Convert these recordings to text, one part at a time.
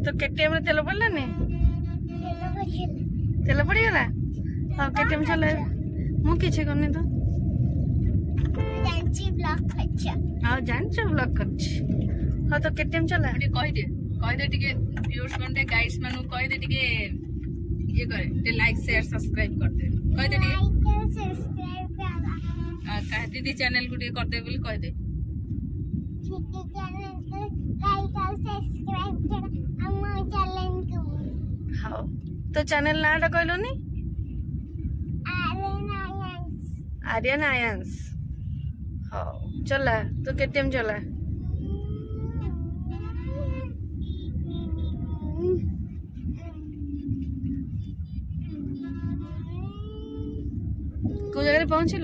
तो केटीएम रे तेल पड़लानी तेल पड़गला हाँ केटीएम चला मु किसी करनी तो हाँ जानच ब्लॉग कर हाँ तो केटीएम चला कह दे टिके व्यूअर्स माने गाइड्स मानु कह दे टिके ये करे ते लाइक शेयर सब्सक्राइब कर दे कह दे टिके दीदी चैनल को कर दे बोली कह दे हाँ तो चैनल नाटा कहलुनी आर्यन आयंस हाँ चला तो केटीएम चला को जगह पहुंचल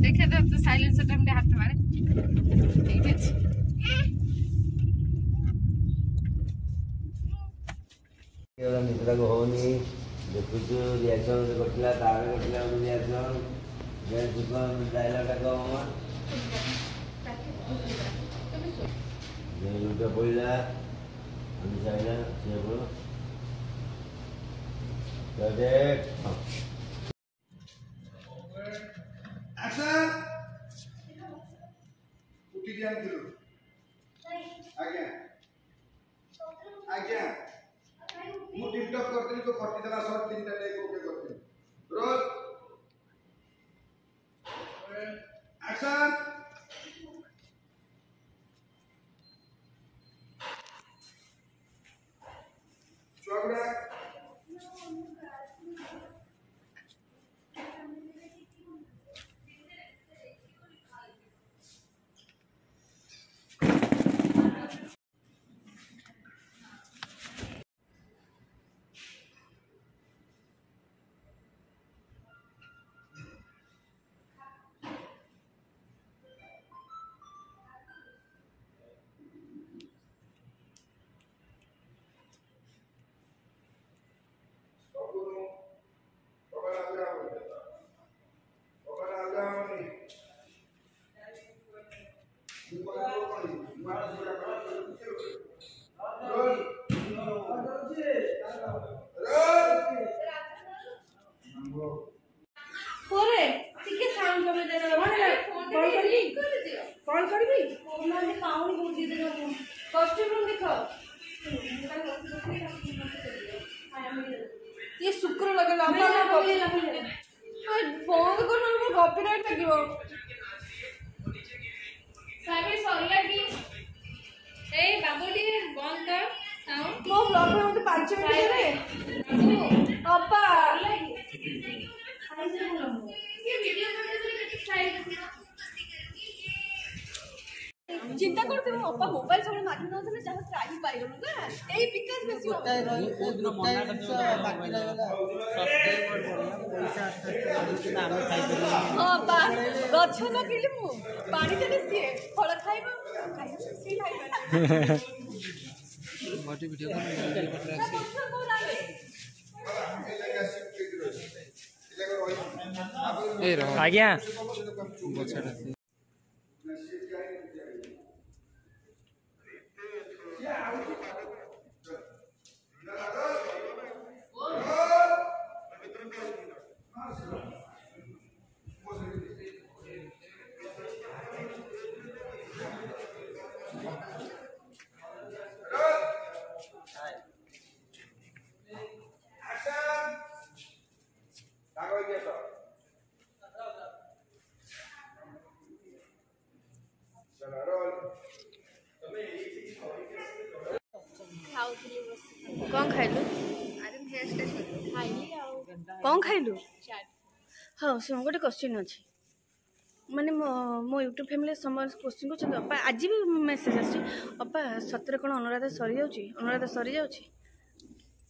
देखे तो साइलेंसर टाइम हाथ मारे ठीक है निद्रा को होनी देखुचु रिएक्शन करथिला तार करथिला रिएक्शन जे सुपर डायलॉग का मामा जे लुटा बोला हम जाइला से बोलो प्रोजेक्ट एक्शन उठी दिया दिलो आज्ञा आज्ञा मु टिकटॉक करते तो फटी देला शॉट तीनटा टेक ओके करते रोल एक्शन चौगड़ा कौन करबी माने पाउनी बुझी दे कॉस्ट्यूम देखो ये शुक्र लगे लंबा ना कॉपी बंद कर ना कॉपीराइट लगिवो साबे सरिया की ए बाबूटी बंद कर साउंड मो ब्लॉग में मते 5 मिनिट रे अपा ये वीडियो बना साइड चिंता करते हो अपा मोबाइल सब माटी न होतले जहां ट्राई पाई गलो ना एई विकास बेसी होता है बाकी लागला सब्सक्राइबर बढ़िया पैसा आस्ते आस्ते हम खाई करी हां बा गछ लगिले मु पानी देले सिए फळ खाइबो सी खाइबो मोटी वीडियो बना आज्ञा कौन खाइलु कौन खाइलु हाँ सुन गोटे क्वेश्चन अच्छे माने मो यूट्यूब फैमिली समस्त क्वेश्चन को अपा आज भी मेसेज आसी अपा सतरे कौन अनुराधा सरी जाउची अनुराधा सरी जाउची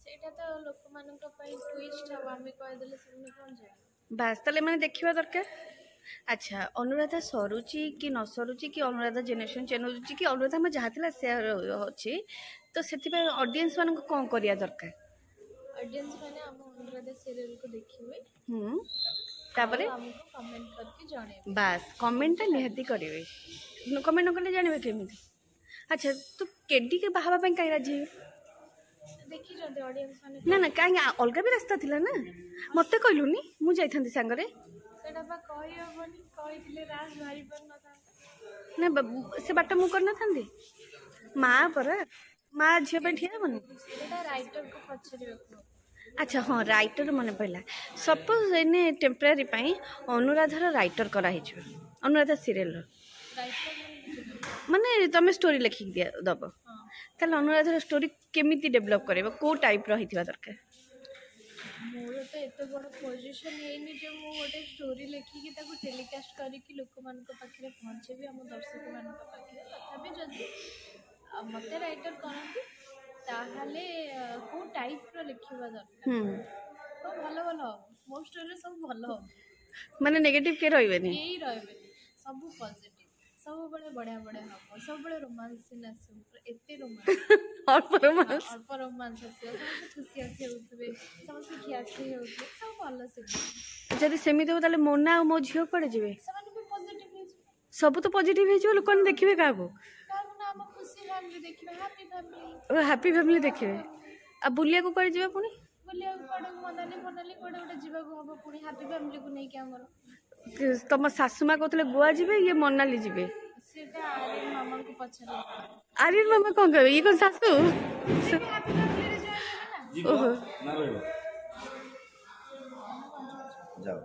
सेटा तो लोक मानक पई ट्विस्ट अब हम कहि देले सुन कोन जाय बास तले माने देखिबा दरकार अच्छा अनुराधा सरुची कि न सरुची कि अनुराधा जेनेरेशन चेंज होची कि अनुराधा में जहाँ थिला से अछि तो सेति पे ऑडियंस मानक कोन करिया दरकार ऑडियंस माने हम अनुराधा सीरियल को देखिबे तापरे हमको कमेंट करके जाने बास कमेंट निहाती करेंगे कमेंट न कले जानबे केमिति अच्छा तू केडी के बाहाबा पे काई राजी देखि जदे ऑडियंस माने ना ना काई अलगा भी रास्ता थिला ना मते कहलुनी मु जाइथांती संगरे सेटा बा कहि होबनी कहि दिले राज भारी पर न था ना से बाटा मु करना थांदी माँ पर माँ झियो पे ठिया बनी सेटा राइटर को पछरे अच्छा हाँ राइटर मन पड़ा सपोज एने टेम्परारी पाई अनुराधार राइटर करा अनुराधा सीरियल माने तुम स्टोरी लिखिक दिया दब ताले अनुराधार स्टोरी केमिति डेवलप करबो को टाइप रही दरकार मोर तो एते बड़ पोजीशन हेनी जे मो गोटे स्टोरी लेखिकी ताको टेलीकास्ट करिकी लोक मान को पाखरे पहुंचेबी हम दर्शक मान को पाखरे तथापि जदी मते राइटर करंती ताहले को टाइप रो लिखिबा दरकार तो भलो भलो मो स्टोरी सब भलो माने नेगेटिव के रहबेनी यही रहबे सब पॉजिटिव सब बड़े बढ़िया बढ़िया हम सब बड़े रोमांस सीन आसे एते रोमांस और रोमांस आसे सब खुशी आसे होतबे सब खिया खी होतबे सब भलो से जदी सेमिति हो ताले मोना और मो झियो पड़े जिवे सब भी पॉजिटिव हे सब तो पॉजिटिव हे जो लोक देखिबे काबो हम खुशी फैमिली देखिबे हैप्पी फैमिली देखिबे अब बुलिया को कर जिवे पुनी बुलिया कोड मनाली कोड गोटे जीवा को हबो पुनी हैप्पी फैमिली को नै के हमर तुम सासुमा कहते गोवा जीवे ये मनाली जीवे सेटा आर्यन मामा को पछरे आर्यन मामा कौन कहबे ये कौन सासु हैप्पी फैमिली रे जॉइन जीवो ना रहबो जाओ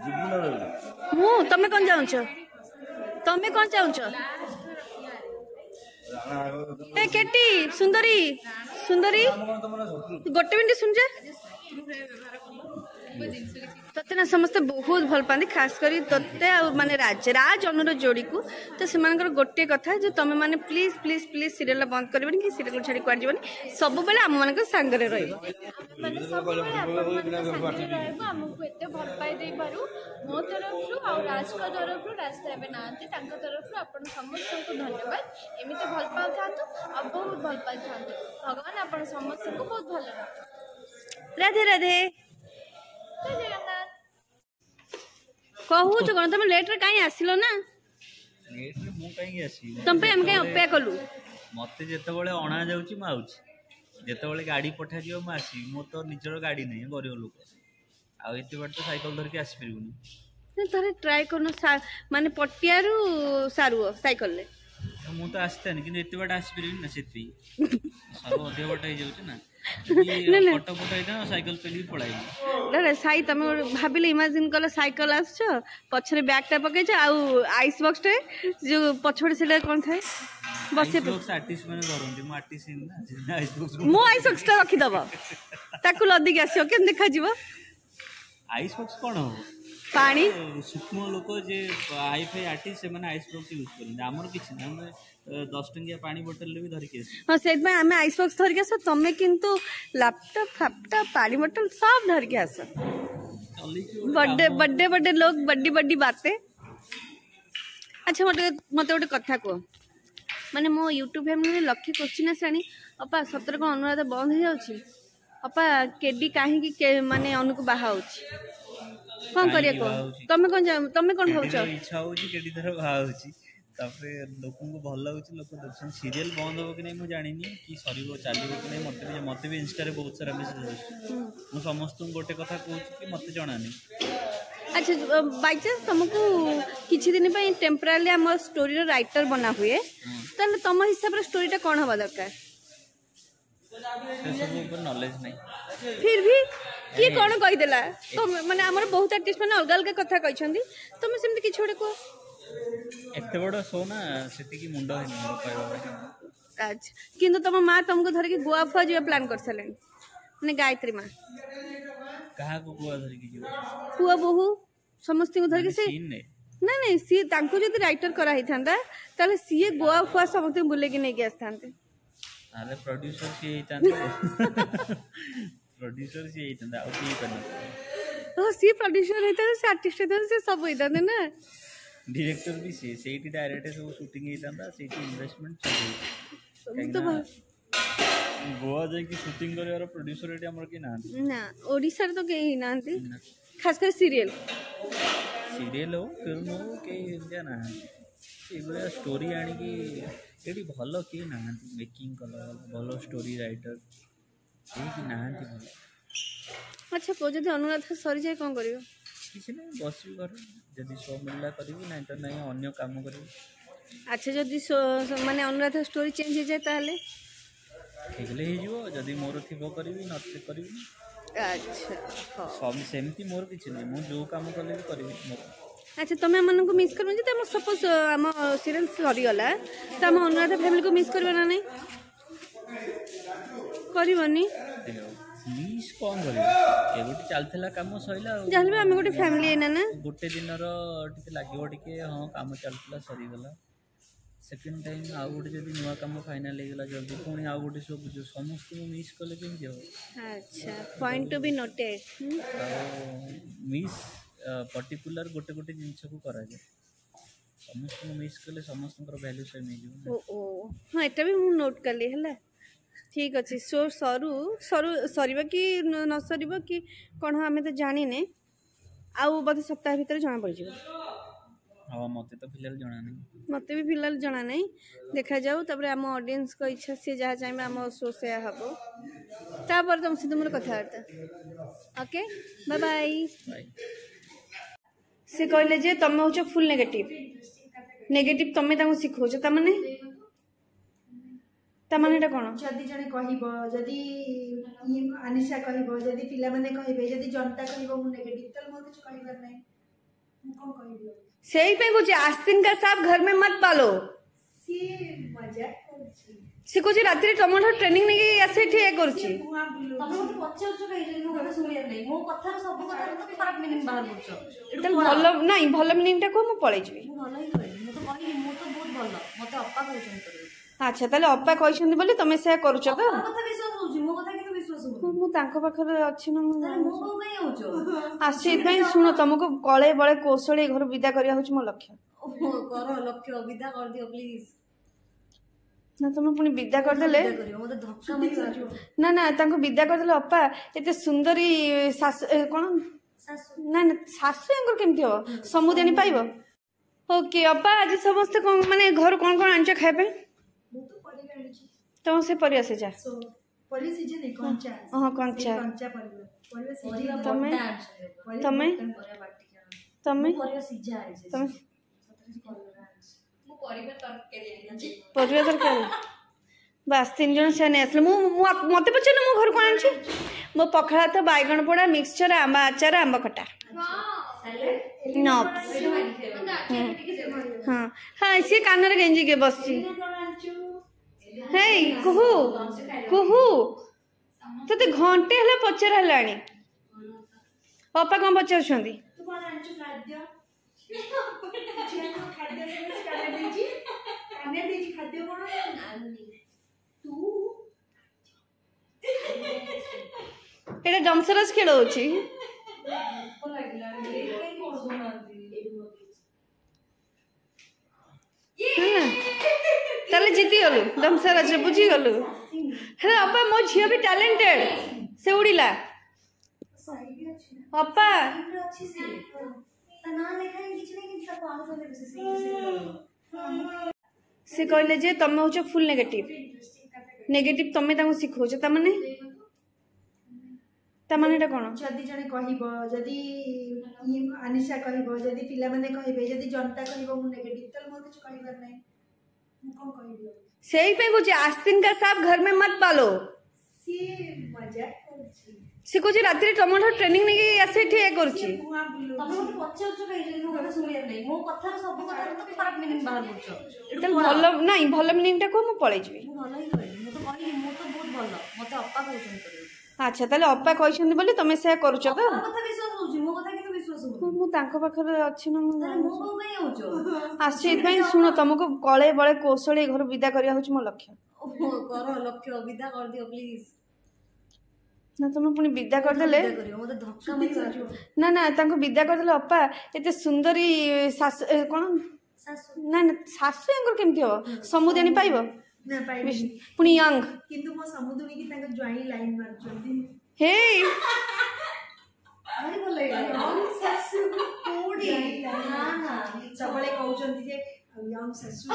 जीवो ना रहबो मु तमे कौन जाउछ तमे कौन जाउछ ए केटी सुंदरी सुंदरी गोटे मिनट सुन जा तते ना समस्ते बहुत भल पाती खास करी तते माने राज अनुर जोड़ी को तो से गोटे कथा जो तुम मैंने प्लीज प्लीज प्लीज सीरियल बंद कर कि सीरियल छाड़ी कुआड जीवनी सब बेले आम मान सांगरे रहिबो माने सब बेले हमको एते भल पाई दे पारू मो तरफ रु और राज का तरफ रु रास्ता एबे नांती तांको तरफ रु आपण समस्त को धन्यवाद एमिते भल पाउ थांतु अब बहुत भल पाई थांतु भगवान आपण समस्त को बहुत भल रखो राधे राधे जय जगन्नाथ कहू तो तुम लेट रे काई आसिलो ना लेट रे मु काई आसी तुम पे हम काई अपेक्षा कलु मते जेते बेले अणा जाउची म आउची जेते बेले गाड़ी पठा दियो म आसी मो तो निजर गाड़ी नै गरीब लोक आ एते बार तो साइकिल धर के आसी परिबुनी थरे ट्राई करनो माने पटियारू सारुओ साइकिल ले मु तो आस्ते नहीं कि एते बार आसी परिबुनी ना सेत्री सारो अधे बार हो जाउची ना फोटो फोटो इतना साइकिल पे भी पड़ाई ना साई तुम भाविले इमेजिन कल साइकिल आस पछरे बैग टा पकई आउ आइस बॉक्स टे जो पछोड़े से कौन थाए बसे आर्टिस्ट माने धरंती मु आर्टिस्ट ना आइस बॉक्स मो आइस बॉक्स टा रखी दबो ताकू लदी के आसियो केन देखा जीवो आइस बॉक्स कोन हो पानी सूक्ष्म लोक जे आई फाई आर्टिस्ट से माने आइस बॉक्स यूज करन हमर किछ ना हम 10 टंकिया पानी बोतल ले भी धर के हां सेट में हमें आइस बॉक्स धर के आसो तमे किंतु लैपटॉप फैपटॉप पानी बोतल सब धर के आसो बड़े बड़े बड़े लोग बड़ी बड़ी बातें अच्छा मते गोटे कथा को माने मो यूट्यूब फैमिली लक्ष्य क्वेश्चन आसानी अपा सतर को अनुराधा बंद हो जाउची अपा केडी काहे की माने अनु को बाहा होची कौन करिया को तमे कौन भावछ इच्छा होची केडी तरह बाहा होची तापरे लोकन को भल लागुची लोक दर्शन सीरियल बंद हो कि नहीं मु जानिनी कि सरीबो चालिबो कि नहीं मते भी इंस्टा रे बहुत सारा मैसेज आउची मु समस्त गोटे कथा कहूची कि मते जणानी अच्छा बाय चांस तुमको किछि दिन पे टेम्पररी हम स्टोरी रो राइटर बना हुए तले तुम हिसाब रे स्टोरी टा कोन हबा दरकार से सब ऊपर नॉलेज नहीं फिर भी की कोन कहि देला तो माने हमर बहुत आर्टिस्ट माने अलग अलग कथा कहि छथि तुम सेमति किछि ओडे को एत बड़ शो ना से मुंड है अच्छा किंतु तुम माँ तुमको धरिकी गोवा फुआ जी प्लान कर सारे मैंने गायत्री माँ कहा को गुआ धरिकी पुआ बोहू समस्त को धरिकी से सीन ने ना नहीं सी तांको जदि राइटर करा ही थांता ताले सीए गोवा फुआ समस्त बुले के नहीं के आस्थांते अरे प्रोड्यूसर सी हेतांते प्रोड्यूसर सी हेतांते आ की करना ओ सी प्रोड्यूसर हेता से आर्टिस्ट हेता से सब हेतांते ना डायरेक्टर भी सी सेठी डायरेक्टर सब शूटिंग हेतांता सेठी इन्वेस्टमेंट तो गोवा जाए कि शूटिंग करे प्रोड्यूसर एटी हमर की ना ना ओडिसा तो केही नांती खास कर सीरियल हो फिल्म हो के इंडिया ना एगुड़ा स्टोरी आनी कि एटी भलो के ना मेकिंग कला भलो स्टोरी राइटर कि ना भलो अच्छा को जदि अनुराधा सरी जाए कोन करियो किसी नहीं बसबी घर जदि शो मिलला करिवि नहीं तो नहीं अन्य काम करिवि अच्छा जदि माने अनुराधा स्टोरी चेंज हो जाए ताले ठीक ले हिजो जदि मोर थिबो करिवि नते करिवि अच्छा हां सब सेमती मोर किछि नहीं मु जो काम करले भी करिवि मोर अच्छा तुम्हें मन को मिस करबो जे तम सपोज हम सीरियल सरी गला त हम अनुराधा फैमिली को मिस करबो ना नहीं करबोनी मिस कौन करिवि एगोटी चलथला काम सइला जाहले हम गोटे फैमिली एना ना गोटे दिन रो टिके लागिवो टिके हां काम चलथला सरी गला सेकंड टाइम आउ गोटे जदि नुआ काम फाइनल हो गला जल्दी पुणी आउ गोटे सब जो समस्त मिस कले केमि हो अच्छा point to be noted miss particular गोटे गोटे जिंस को करा जाए समस्त मिस कले समस्त वैल्यू से मिल ओ ओ हां एटा भी मु नोट कर ली हला ठीक अच्छे सो सरू सरू सरीबा कि न सरीबा कि कोन हमें तो जानी ने आउ बते सप्ताह भीतर जाना पड़ जिवो हाँ मत तो फिलहाल जना नहीं मत भी फिलहाल जना नहीं देखा जाऊ तब आम ऑडियंस को इच्छा सी जहाँ चाहिए आम शो से हम तापर तुम सहित मोर कथबार्ता ओके बाय बाय से कहले जे तुम हो फुल नेगेटिव नेगेटिव तुम शिखौच तमाने तमाने कौन जदि जने कहबो जदि अनिशा कहबो जदि पिला माने कहबे जदि जनता कहबो मु नेगेटिव तल मोर कुछ कहबार नै मु कोन कहबो सही पे कुछ आस्तीन का सांप घर में मत पालो सी मजाक करछि से कुछ रात्रि टमाटर ट्रेनिंग नहीं आसे ठीक करछि तमे मते पचारछ कहि मो गडा सुनिया नै मो कथा सब कथा तो खराब मीनिंग बाहर करछ तल भलो नहीं भलो मीनिंग टा को मु पळै जबी मु भलो ही कहली मु तो कहली मु तो बहुत भलो मते अप्पा कहछन करे अच्छा ताले अप्पा कहछन बोली तमे से करूछ तो कथा विश्वास होछि मो कथा किनो विश्वास हो मु तांको पाखरे अछि न ताले मो को कहि होछ आ से भाई सुनो तुमको कळे बळे कौशल घर विदा करिया होछ मो लक्ष्य करो लक्ष्य विदा कर दियो प्लीज ना तुम पुणी विदा कर देले करियो मते धक्का मारि ना ना तांको विदा कर देले अप्पा एते सुंदरी सास कोन ना ना सासु अंकुर केमती हो समु देनी पाइबो ओके अप्पा आज समस्त कोन माने घर कोन कोन आंचा खाइबे मु तो परिवा आनिछि तुम से परिया से जा सो परिवा सीजन है कंचा हां कंचा परिवा सीजन तमे तमे तमे तमे परिवा सीजा आइछि तमे मु परिवा तरकारी आनिछि परिया तरकारी बस 3 जन से ने असले मते पछने मो घर को आनछि मो पखड़ा तो बैगन पोड़ा मिक्सचर आंबा अचार आंबा खटा नो हाँ हाँ सी कानर गेंजी के बसची हे कुहू कुहू तते घंटे हले पचर हलाणी पापा कौन पचार छंदी तू कोन आनछु खाद्य खाद्य से काने देजी खाद्य कोन आनी तू एटा डमसरस खेल होची को लागला रे कई कोन बनाती ताले जीती गलु डमसरस बुझी गलु हे अपा मो झियो भी टैलेंटेड से उड़ीला सही अछि अपा अच्छी से तना लेखा किछ नै कि सब आउ होले से कहले जे तुम हो फुल नेगेटिव नेगेटिव तुम शिखौच तमाने तमाने कौन जदि जने कहबो जदि अनिशा कहबो जदि पिला माने कहबे जदि जनता कहबो मु नेगेटिव तल मोर कुछ कहबार नै मु कोन कहबो सही पे कुछ आस्तीन का सांप घर में मत पालो सी मजाक करछि सी कौन राति टमाटर ट्रेनिंग नहीं आसे ठिया करुची ତମେ ମୋତେ ପଚାରୁଛ କାହିଁକି ଯଦି ମୋ କଥା ଶୁଣିବାର ନାହିଁ ମୋ କଥାର ସବୁ କଥାରେ ତ ଖରାପ ମିନିଂ ବାହାର କରୁଛ ଭଲ ନାଇଁ ଭଲ ମିନିଂଟା କହ ମୁଁ ପଳେଇ ଯିବି ମୁଁ ଭଲ ହିଁ କହିଲି ମୁଁ ତ କହିଲି ମୁଁ ତ ବହୁତ ଭଲ ମତେ ଅପା କହୁଛନ୍ତି କରିବି ଆଚ୍ଛା ତାହେଲେ ଅପା କହିଛନ୍ତି ବୋଲି ତମେ ସେୟା କରୁଛ ତ ଅପା କଥା ବିଶ୍ୱାସ ହଉଛି ମୋ କଥା କିନ୍ତୁ ବିଶ୍ୱାସ ହଉନି ମୁଁ ତାଙ୍କ ପାଖରେ ଅଛି ନା ମୁଁ ତାହେଲେ ମୋ ବୋଉ କାହିଁ ହଉଛ ଆସି ଏଥିପାଇଁ ଶୁଣ ତମକୁ କଳେ ବଳେ କୌଶଳେ ଘର ବିଦା କରିବା ହଉଛି ମୋ ଲକ୍ଷ୍ୟ ଓହୋ କର ଲକ୍ଷ୍ୟ ବିଦା କରିଦିଅ ପ୍ଲିଜ ନା ତମେ ପୁଣି ବିଦା କରିଦେଲେ ମତେ ଧକ୍କା ମାରି ସାରିବ ନା ନା ତାଙ୍କୁ ବିଦା କରିଦେଲେ ଅପା ଏତେ ସୁନ୍ଦରୀ ଶାଶୁ କଣ ନା ନା ଶାଶୁ ୟାଙ୍କର କେମିତି ହବ ସମୁଦାଣୀ ପାଇବ ନା ପାଇବି ପୁଣି ୟଙ୍ଗ କିନ୍ତୁ ମୋ ସମୁଦ୍ରୀ କି ତାଙ୍କ ଜ୍ୱାଇଁ ଲାଇନ ମାରୁଛନ୍ତି ହେ ଭାରି ଭଲ ଲାଗିଲା ଶାଶୁ କୋଉଠି ନା ନା ସବୁବେଳେ କହୁଛନ୍ତି ଯେ ୟଙ୍ଗ ଶାଶୁ